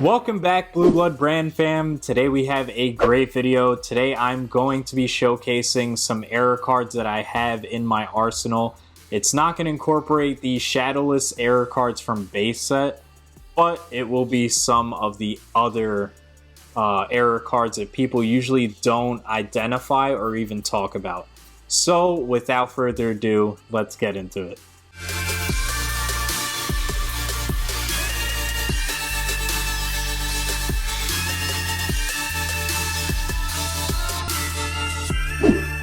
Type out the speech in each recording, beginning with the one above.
Welcome back, Blue Blood Brand fam. Today we have a great video. Today I'm going to be showcasing some error cards that I have in my arsenal. It's not going to incorporate the shadowless error cards from base set, but it will be some of the other error cards that people usually don't identify or even talk about. So without further ado, let's get into it.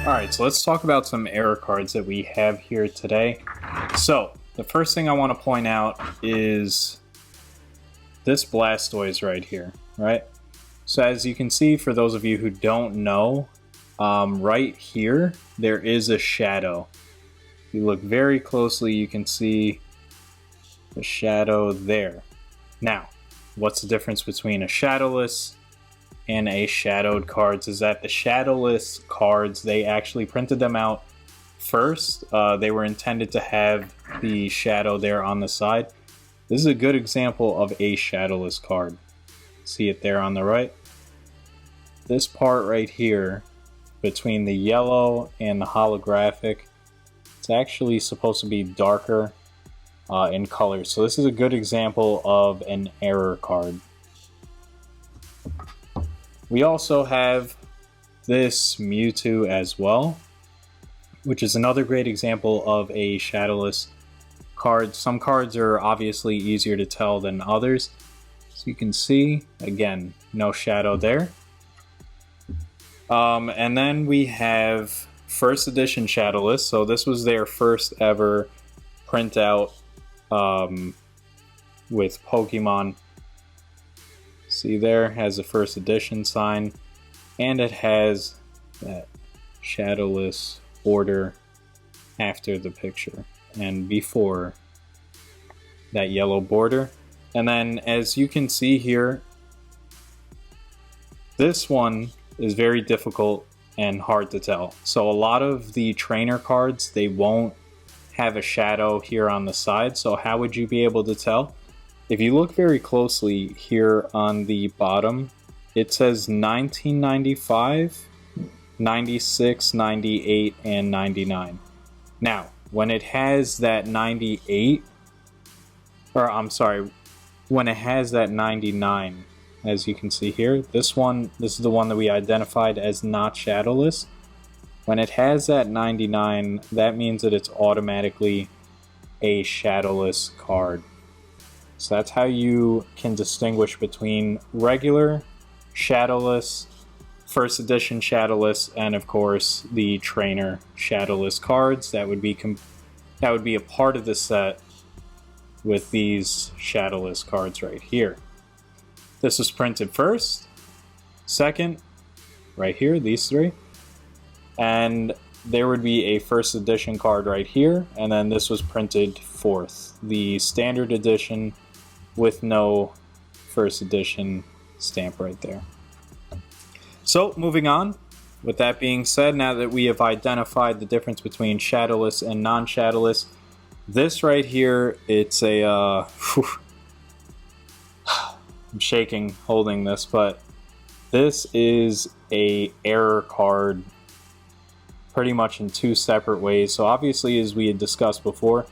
Alright, so let's talk about some error cards that we have here today. So, the first thing I want to point out is this Blastoise right here, right? So as you can see, for those of you who don't know, right here, there is a shadow. If you look very closely, you can see the shadow there. Now, what's the difference between a shadowless and a shadowed cards is that the shadowless cards, they actually printed them out first. They were intended to have the shadow there on the side. This is a good example of a shadowless card. See it there on the right? This part right here, between the yellow and the holographic, it's actually supposed to be darker in color. So this is a good example of an error card. We also have this Mewtwo as well, which is another great example of a shadowless card. Some cards are obviously easier to tell than others. So you can see, again, no shadow there. And then we have first edition shadowless. So this was their first ever printout with Pokemon. See there, has a first edition sign, and it has that shadowless border after the picture and before that yellow border. And then as you can see here, this one is very difficult and hard to tell. So a lot of the trainer cards, they won't have a shadow here on the side. So how would you be able to tell? If you look very closely here on the bottom, it says 1995, 96, 98, and 99. Now, when it has that 98, when it has that 99, as you can see here, this is the one that we identified as not shadowless. When it has that 99, that means that it's automatically a shadowless card. So that's how you can distinguish between regular, shadowless, first edition shadowless, and of course the trainer shadowless cards. That would be a part of the set with these shadowless cards right here. This was printed first, second, right here, these three, and there would be a first edition card right here, and then this was printed fourth, the standard edition with no first edition stamp right there. So moving on, with that being said, now that we have identified the difference between shadowless and non-shadowless, this right here, it's a I'm shaking holding this, but this is a error card pretty much in two separate ways. So obviously, as we had discussed before,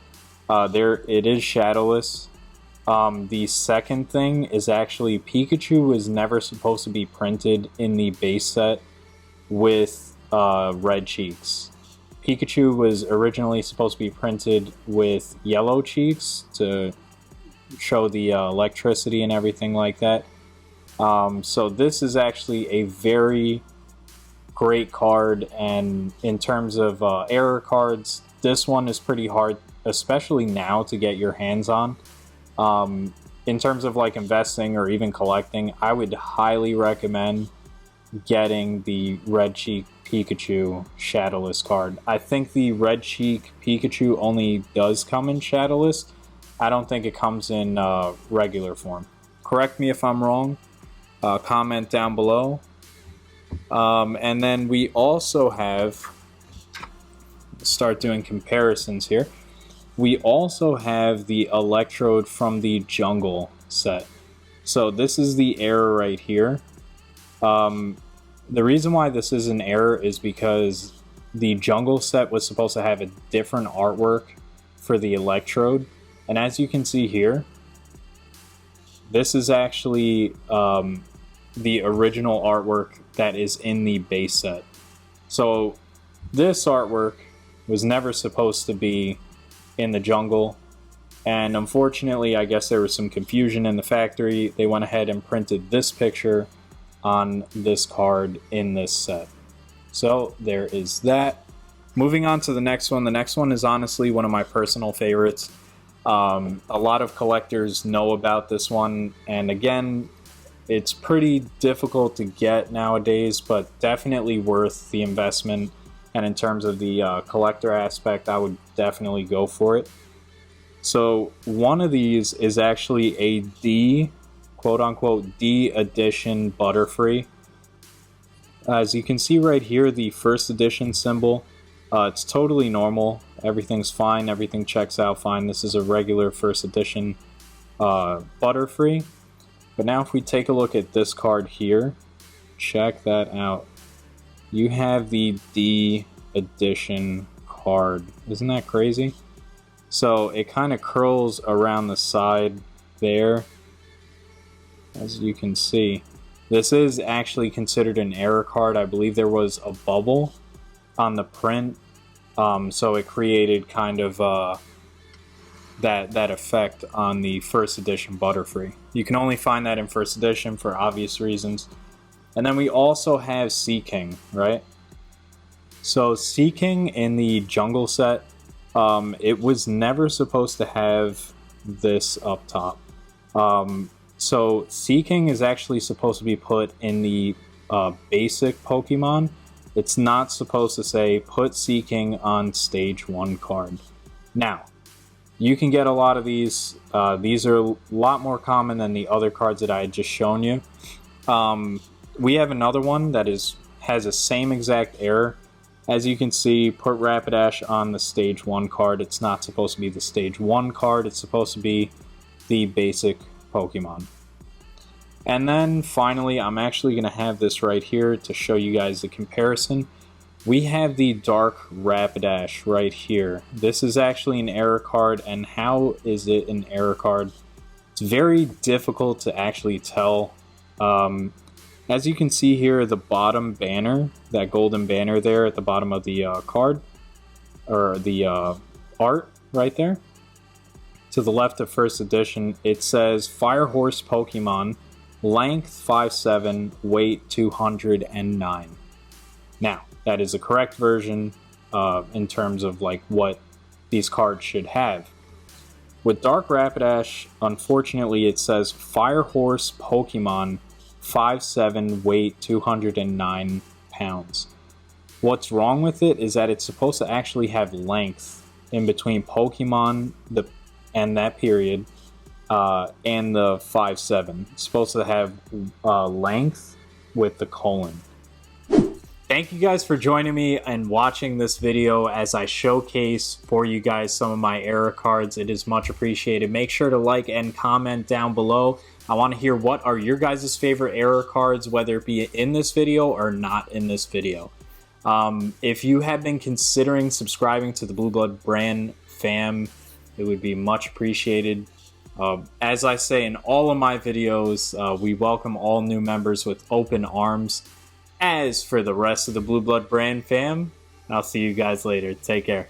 it is shadowless. The second thing is actually Pikachu was never supposed to be printed in the base set with red cheeks. Pikachu was originally supposed to be printed with yellow cheeks to show the electricity and everything like that. So this is actually a very great card, and in terms of error cards, this one is pretty hard, especially now, to get your hands on. In terms of like investing or even collecting, I would highly recommend getting the Red Cheek Pikachu Shadowless card. I think the Red Cheek Pikachu only does come in Shadowless. I don't think it comes in regular form. Correct me if I'm wrong. Comment down below. And then we also have, start doing comparisons here. We also have the Electrode from the Jungle set. So this is the error right here. The reason why this is an error is because the jungle set was supposed to have a different artwork for the electrode. And as you can see here, this is actually the original artwork that is in the base set. So this artwork was never supposed to be in the jungle, and unfortunately, I guess there was some confusion in the factory. They went ahead and printed this picture on this card in this set. So there is that. Moving on to the next one. The next one is honestly one of my personal favorites. A lot of collectors know about this one, and again, it's pretty difficult to get nowadays, but definitely worth the investment. And in terms of the collector aspect, I would definitely go for it. So one of these is actually a D, quote-unquote, D edition Butterfree. As you can see right here, the first edition symbol, it's totally normal. Everything's fine. Everything checks out fine. This is a regular first edition Butterfree. But now if we take a look at this card here, check that out. You have the D edition card. Isn't that crazy? So it kind of curls around the side there, as you can see. This is actually considered an error card. I believe there was a bubble on the print, so it created kind of that effect on the first edition Butterfree. You can only find that in first edition for obvious reasons. And then we also have Sea King, right? So Sea King in the jungle set, it was never supposed to have this up top. So Sea King is actually supposed to be put in the basic Pokemon. It's not supposed to say put Sea King on stage 1 card. Now, you can get a lot of these. These are a lot more common than the other cards that I had just shown you. We have another one that has the same exact error. As you can see, put Rapidash on the stage 1 card. It's not supposed to be the stage 1 card. It's supposed to be the basic Pokemon. And then finally, I'm actually going to have this right here to show you guys the comparison. We have the Dark Rapidash right here. This is actually an error card, and how is it an error card? It's very difficult to actually tell. As you can see here, the bottom banner, that golden banner there at the bottom of the card, or the art right there, to the left of first edition, it says Fire Horse Pokemon, length 5'7", weight 209. Now, that is the correct version in terms of like what these cards should have. With Dark Rapidash, unfortunately, it says Fire Horse Pokemon, 5'7", weight 209 pounds. What's wrong with it is that it's supposed to actually have length in between Pokemon and that period and the 5'7". It's supposed to have length with the colon. Thank you guys for joining me and watching this video as I showcase for you guys some of my error cards. It is much appreciated. Make sure to like and comment down below. I want to hear what are your guys' favorite error cards, whether it be in this video or not in this video. If you have been considering subscribing to the Blue Blood brand fam, it would be much appreciated. As I say in all of my videos, we welcome all new members with open arms. As for the rest of the Blue Blood brand fam, I'll see you guys later. Take care.